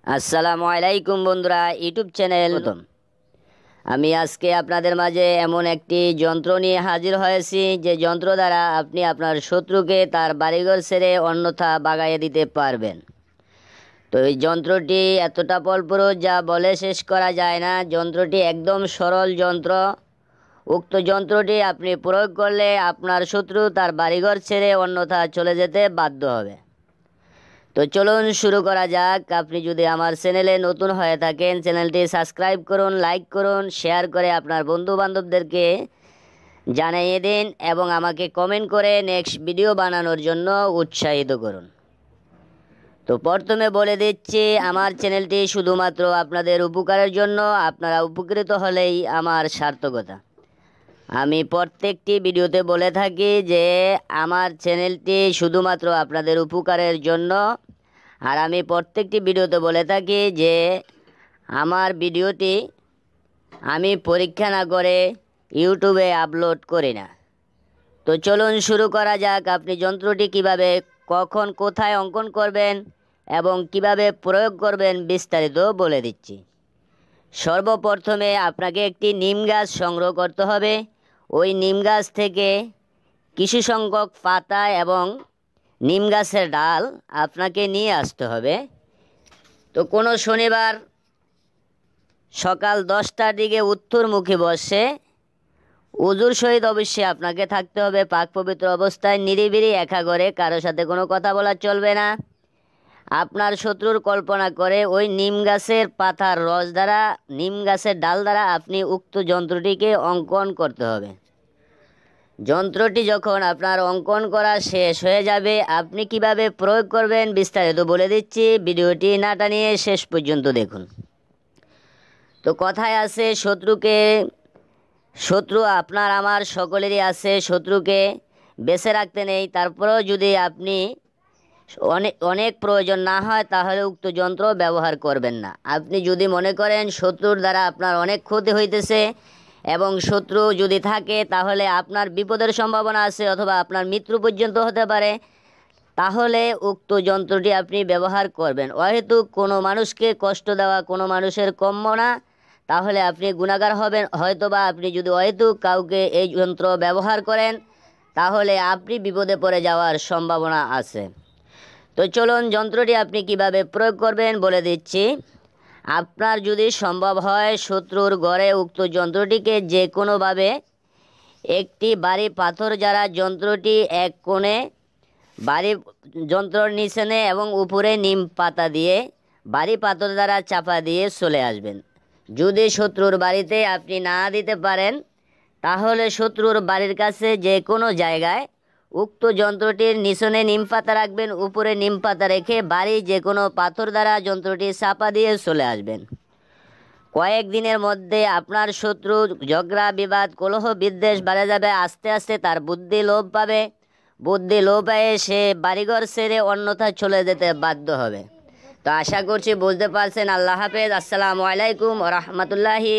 আসসালামু আলাইকুম বন্ধুরা, ইউটিউব চ্যানেল আমি আজকে আপনাদের মাঝে এমন একটি যন্ত্র নিয়ে হাজির হয়েছি যে যন্ত্র দ্বারা আপনি আপনার শত্রুকে তার বাড়িঘর ছেড়ে অন্যথা বাগাইয়ে দিতে পারবেন। তো এই যন্ত্রটি এতটা ফলপ্রসূ যা বলে শেষ করা যায় না। যন্ত্রটি একদম সরল যন্ত্র। উক্ত যন্ত্রটি আপনি প্রয়োগ করলে আপনার শত্রু তার বাড়িঘর ছেড়ে অন্যথা চলে যেতে বাধ্য হবে। তো চলুন শুরু করা যাক। আপনি যদি আমার চ্যানেলে নতুন হয়ে থাকেন, চ্যানেলটি সাবস্ক্রাইব করুন, লাইক করুন, শেয়ার করে আপনার বন্ধু বান্ধবদেরকে জানিয়ে দিন এবং আমাকে কমেন্ট করে নেক্সট ভিডিও বানানোর জন্য উৎসাহিত করুন। তো প্রথমে বলে দিচ্ছি, আমার চ্যানেলটি শুধুমাত্র আপনাদের উপকারের জন্য। আপনারা উপকৃত হলেই আমার সার্থকতা। আমি প্রত্যেকটি ভিডিওতে বলে থাকি যে আমার চ্যানেলটি শুধুমাত্র আপনাদের উপকারের জন্য। আর আমি প্রত্যেকটি ভিডিওতে বলে থাকি যে আমার ভিডিওটি আমি পরীক্ষা না করে ইউটিউবে আপলোড করি না। তো চলুন শুরু করা যাক। আপনি যন্ত্রটি কিভাবে, কখন, কোথায় অঙ্কন করবেন এবং কিভাবে প্রয়োগ করবেন বিস্তারিত বলে দিচ্ছি। সর্বপ্রথমে আপনাকে একটি নিম গাছ সংগ্রহ করতে হবে। ওই নিম গাছ থেকে কিছু সংখ্যক পাতা এবং নিম গাছের ডাল আপনাকে নিয়ে আসতে হবে। তো কোনো শনিবার সকাল 10টার দিকে উত্তরমুখী বসে উজুর সহিত অবশ্যই আপনাকে থাকতে হবে পাক পবিত্র অবস্থায়, নিরিবিলি একা ঘরে, কারোর সাথে কোনো কথা বলা চলবে না। আপনার শত্রুর কল্পনা করে ওই নিম গাছের পাতার রস দ্বারা, নিম গাছের ডাল দ্বারা আপনি উক্ত যন্ত্রটিকে অঙ্কন করতে হবে। যন্ত্রটি যখন আপনার অঙ্কন করা শেষ হয়ে যাবে, আপনি কিভাবে প্রয়োগ করবেন বিস্তারিত বলে দিচ্ছি। ভিডিওটি না টানিয়ে শেষ পর্যন্ত দেখুন। তো কথায় আছে, শত্রু আপনার আমার সকলেরই আছে, শত্রুকে বেঁচে রাখতে নেই। তারপরেও যদি আপনি অনেক প্রয়োজন না হয় তাহলে উক্ত যন্ত্র ব্যবহার করবেন না। আপনি যদি মনে করেন শত্রুর দ্বারা আপনার অনেক ক্ষতি হইতেছে এবং শত্রু যদি থাকে তাহলে আপনার বিপদের সম্ভাবনা আছে অথবা আপনার মৃত্যু পর্যন্ত হতে পারে, তাহলে উক্ত যন্ত্রটি আপনি ব্যবহার করবেন। অহেতুক কোনো মানুষকে কষ্ট দেওয়া কোনো মানুষের কাম্য না, তাহলে আপনি গুনাহগার হবেন। হয়তোবা আপনি যদি অহেতুক কাউকে এই যন্ত্র ব্যবহার করেন তাহলে আপনি বিপদে পড়ে যাওয়ার সম্ভাবনা আছে। তো চলুন যন্ত্রটি আপনি কিভাবে প্রয়োগ করবেন বলে দিচ্ছি। আপনার যদি সম্ভব হয় শত্রুর ঘরে উক্ত যন্ত্রটিকে যে কোনোভাবে একটি বাড়ি পাথর যারা যন্ত্রটি এক কোণে বাড়ি যন্ত্রর নিচেনে এবং উপরে নিম পাতা দিয়ে বাড়ি পাথর দ্বারা চাপা দিয়ে চলে আসবেন। যদি শত্রুর বাড়িতে আপনি না দিতে পারেন তাহলে শত্রুর বাড়ির কাছে যে কোনো জায়গায় উক্ত যন্ত্রটির নিচনে নিম পাতা রাখবেন, উপরে নিম পাতা রেখে বাড়ি যে কোনো পাথর দ্বারা যন্ত্রটি চাপা দিয়ে চলে আসবেন। কয়েকদিনের মধ্যে আপনার শত্রু ঝগড়া বিবাদ কলহ বিদ্বেষ বেড়ে যাবে। আস্তে আস্তে তার বুদ্ধি লোপ পাবে। বুদ্ধি লোপ পেয়ে সে বাড়িঘর ছেড়ে অন্যথা চলে যেতে বাধ্য হবে। তো আশা করছি বুঝতে পারছেন। আল্লাহ হাফেজ। আসসালামু আলাইকুম ওয়া রাহমাতুল্লাহি।